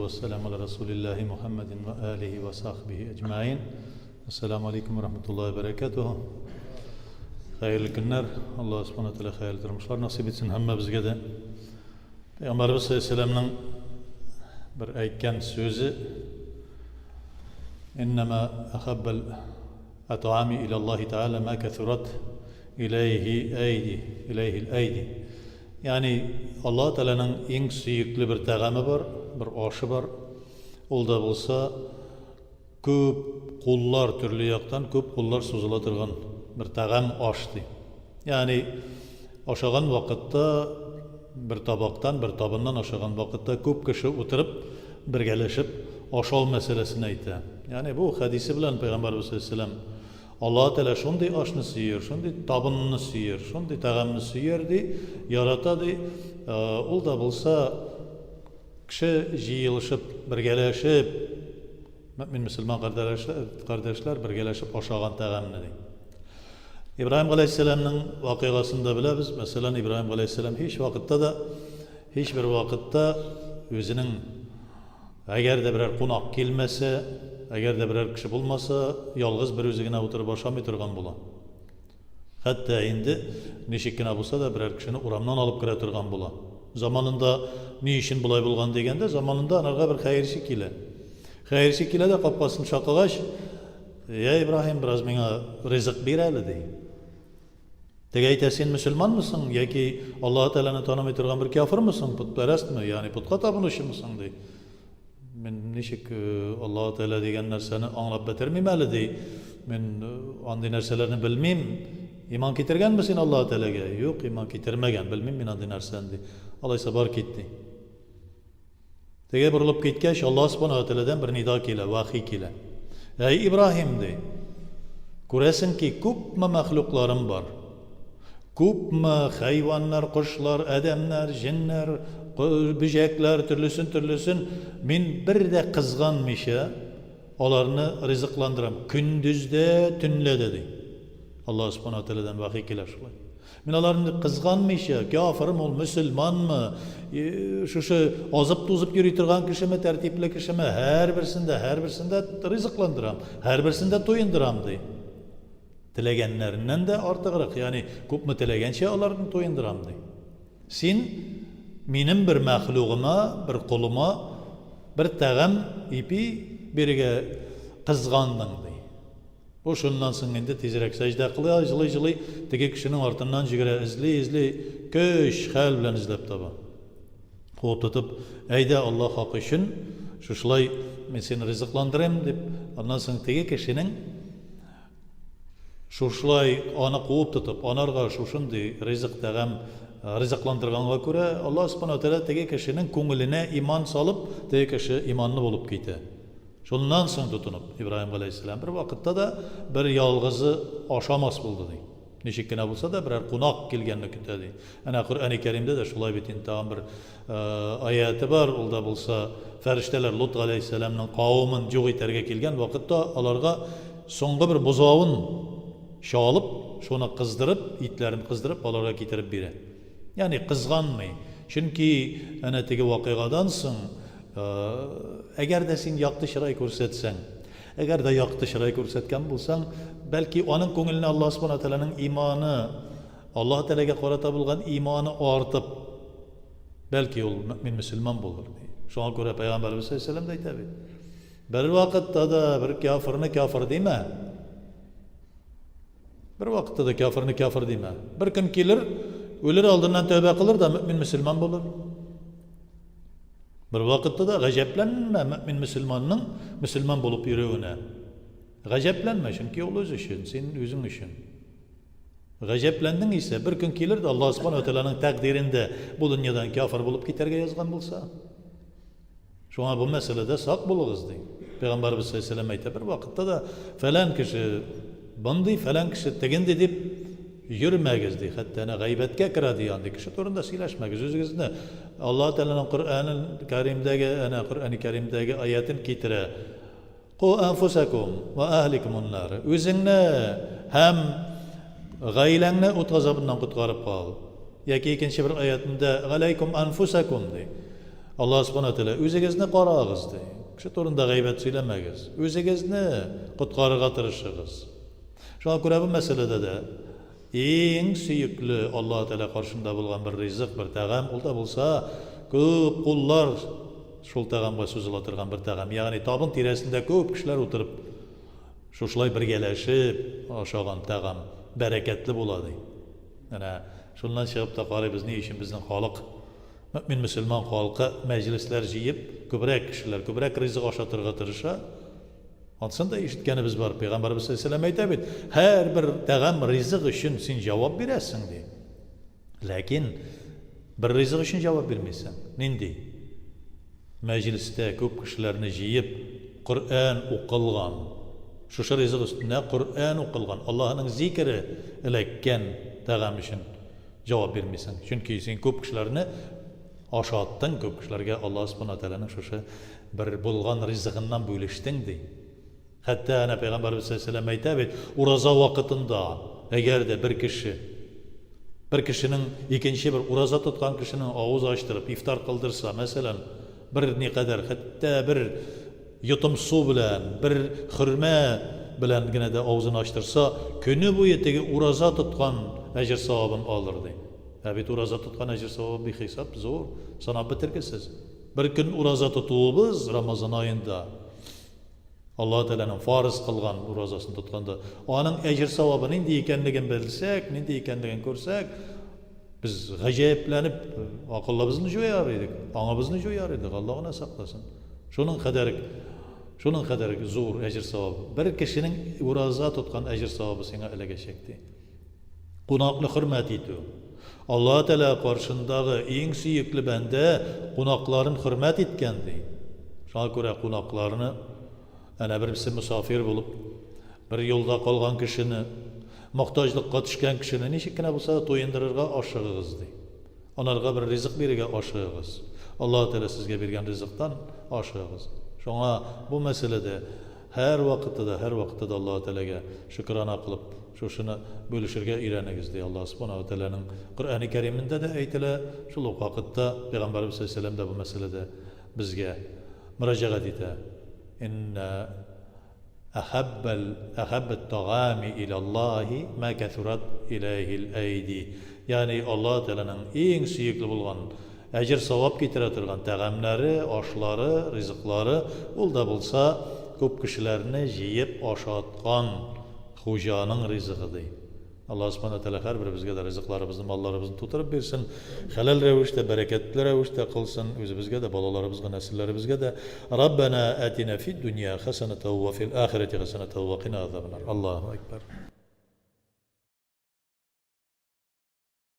والسلام على رسول الله محمد وآله وصحبه أجمعين. السلام عليكم ورحمة الله وبركاته. Hayırlı günler. Allah subhanahu wa ta'ala hayırlı durmuşlar nasip etsin hamma bizge de. Peygamberimiz sallallahu aleyhi ve sellem'nin bir aytgan sözü İnnemâ ahabbel at'ami ilallahi ta'ala ma kethurat ileyhil eydi. Yani Allah Teala'nın en süyüklü bir tağamı var, bir aşı var. Ol da bolsa köp kullar türlü yaktan köp kullar suzula turgan bir tağam aştı. Yani aşagan vakitte bir tabaktan bir tabından aşagan vakitte köp kişi oturup birgeleşip aşal meselesini aytı. Yani bu hadisi bilen Peygamberimiz sallallahu aleyhi ve sellem Allah Teala şunday aşını süyer, şunday tabınını süyer, şunday tağamını süyer yaratadı. Ol da bolsa kişi jiyilişip birgeleşip mümin Müslüman kardeşler birgeleşip aşagan tağamını deydi. İbrahim Aleyhisselam'ın vakıgasında bile biz mesela İbrahim Aleyhisselam hiçbir vakitte özünün eğer de birer konak gelmese, eğer de birer kişi bulmasa, yalğız bir özüne oturup aşamay turgan bola. Hatta indi neşikkine bulsa da birer kişini uramdan alıp kire turgan bola. Zamanında ne işin bulay bulgan degende zamanında anarga bir hayırşı kile. Hayırşı kile de kapasını şakagaş, ya İbrahim biraz bana rızık bereli dey. Tegayta sen Müslüman mısın? Ya ki Allah Teala'nı tanımay turgan bir kafir mısın? Putperest mi? Yani putka tapınışı mısın dey. Men neşik Allah Teala degan narsani anglab bitirmemeli dey. Men anday narsalarni bilmeyim. İman ketirgen misin Allah Teala'ga? Yok, iman ketirmegen. Bilmeyim men anday narsani dey. Allah ise bar ketdi. Tege burilib ketgach Allah subhanahu wa ta'aladan bir nido kela, vahiy kela. Ey İbrahim dey. Ko'rasinki ko'pmi mahluqlarim bor. Ko'pmi hayvonlar, qushlar, odamlar, jinlar, böcekler türlüsün men birde qizg'anmisha ularni rizqlandiram. Kunduzda, tunlarda dey. Allah subhanahu wa ta'aladan vahiy kelar shulay. Men ularni qizg'anmisha, kofirmi, musulmonmi, shu ozib to'zib yuriy turgan kishimi, tartibli kishimi, har birisinde rizqlandiram, har birisinde to'yindiram dey. Tilaganlaridan da ortiqroq, ya'ni ko'pmi tilagancha ularni to'yindiram dey. Sen mening bir mahluqima, bir quluma bir tağam ipi biriga qizg'anding dey. Bu shundan so'ng endi tezroq sajda qilay, jilay tege kishining ortidan jigara izli ko'sh hal bilan izlab topa. Qo'p tutib, ayda Alloh haqqi uchun shulay men seni rizqlantiram deb, ondan so'ng tege kishining shulay ona qo'p tutib, onarga shunday rizq tağam rizqlantirganga ko'ra Allah subhanahu wa ta'ala tege kishining ko'ngiline iymon solib, tege kishi iymonli bo'lib ketdi. Shundan so'ng tutunib İbrahim Aleyhisselam bir vaqtda da bir yolg'izi oshamas bo'ldi deydi. Nechikkina bo'lsa da birer qo'noq kelganini kutadi. Ana Qur'oni Karimda da shulay bitin tam bir oyati bor. Unda bo'lsa farishtalar Lut Aleyhisselamning qavmin jo'g'iterga kelgan vaqtda ularga so'nggi bir buzovun sholib, shuni qizdirib, itlarini qizdirib ularga ketirib beradi. Yani qizg'anmay. Chunki ana tege voqeadan so'ng agar da sen yoqti chiroy ko'rsatsang, agar da yoqti chiroy ko'rsatgan bo'lsang, balki uning ko'nglini Alloh subhanahu va taolaning iymoni, Alloh taolaga qarata bo'lgan iymoni ortib, balki u mu'min musulmon bo'lar. Shunga ko'ra Payg'ambarimiz sollallohu alayhi vasallam aytadi. Bir vaqtda da bir kofirni kofir deyma. Bir vaqtda da kofirni kofir deyma. Bir kun kelir, o'lir oldindan tövbe qilar da mu'min musulmon bo'lar. Bir vaqtda da g'ajablanma mu'min musulmonning musulmon bo'lib yuruvine. G'ajablanma, chunki u o'zi uchun, sening o'zing uchun. G'ajablanding ise bir kun kelir de Alloh subhanahu va taolaning taqdirida bu dunyodan kofir bo'lib ketarga yozgan bo'lsa, shunga bu masalada saq bo'ling'iz deydi. Payg'ambarimiz sollallohu alayhi vasallam aytadi, bir vaqtda da falan kishi bunday falan kishi tegindi deb yurmagiz deydi. Hatta g'aybatga kiradi yani kishi to'g'risida siylashmagiz. O'zingizni Alloh taolaning Qur'oni Karimdagi oyatini keltira. Qu anfusakum va ahlikum nar. O'zingni ham g'aylangni o't g'azobidan qutqarib qol. Yoki ikkinchi bir oyatida alaykum anfusakum deydi. Allah subhanahu teala özünüzne qarağız dey. Kişi torunda gıybet söylemegiz. Özünüzne qutqarıga tırışıgız. Şuna göre bu meselede de en süyüklü Allah Teala karşında bulgan bir rizık, bir tağam, ol da bulsa köp kullar şol tağamga sözüle turgan bir tağam. Yani tabın tiresinde köp kişiler oturup şuşlay birgeleşip aşagan tağam bereketli buladı. Yani şundan çıkıp da qarayız ne için bizden halk mümin Müslüman halkı meclisler jiyip köbrek kişiler köbrek rizık aşatırga tırışa. Aslında işitkenimiz var. Peygamberimiz sallallahu aleyhi ve sellem aytibit. Her bir tağam rizık için sen cevap veresin diye. Lakin bir rizık için cevap vermeysen. Nindi? Mecliste köp kişilerini jiyip Kur'an okılgan. Şu rizık üstüne Kur'an okılgan. Allah'ın zikri elekken tağam için cevap vermeysen. Çünkü sen köp kişilerini aşattın, köp kişilerge Allah subhanahu wa ta'ala'nın şu bir bulgan rizıkından bölüştün diye. Hatta ana Peygamberimiz sallallahu aleyhi ve sellem aytibit, uraza vakitinde eğer de bir kişinin ikinci bir uraza tutkan kişinin ağız açtırıp iftar kıldırsa, mesela bir ne kadar hatta bir yutum su bilen, bir hürme bilen gene de ağzını açtırsa, günü boyu tegi uraza tutkan ecir savabını alırdı. Evet, uraza tutkan ecir savabı bir hesap zor. Sana bitirgisiz. Bir gün uraza tutuğumuz Ramazan ayında Allah Teala'nın farz kılgan urazasını tutkanda onun ecir savabı nindi ekenligini bilsek, nindi ekenligini görsek biz gajayiplenip akıllabızını joyar edik, anabızını joyar edik. Allah ona saklasın. Şunun kadar zor ecir savabı. Bir kişinin uraza tutkan ecir savabı sana ele geçecekti. Qonaqlı hürmet ediyor. Allah Teala karşındağı en süyüklü bende qonaqların hürmet etkendi. Şuna göre qonaqlarını ana birisi misafir bulup bir yolda kalgan kişini muhtaçlıkka düşken kişini nişikine bulsa toyundururga aşığız dey. Onlarga bir rizık berige aşığız. Allah Teala sizge bergen rizıktan aşığız. Şuna bu meselede her vakitte de Allah Teala'ga şükrana kılıp şunu bölüşürge öğrenigiz dey. Allah subhanahu wa ta'ala'nın Kur'an-ı Kerim'inde de aytila şul vakitte Peygamberimiz sallallahu aleyhi ve sellem de bu meselede bizge müracaat ete. إن أحب الطعام إلى الله ما كثرت إليه الأيدي. Yani Allah Teala'nın en süyüklü bulgan, ecir savab getire turgan tağamları, aşları, rızıkları ol da bulsa köp kişilerini jiyip aşatgan hocanın rızıkıdır. Allah subhanahu teala her birimizge de rızıklarımızı, mallarımızı tuturup versin. Helal revişte, bereketli revişte kılsın. Özümüzge de, balalarımızga, nesillerimizge de. Rabbena atina fid dünya hasenete ve fil ahireti hasenete ve qina azabennar. Allahu Ekber.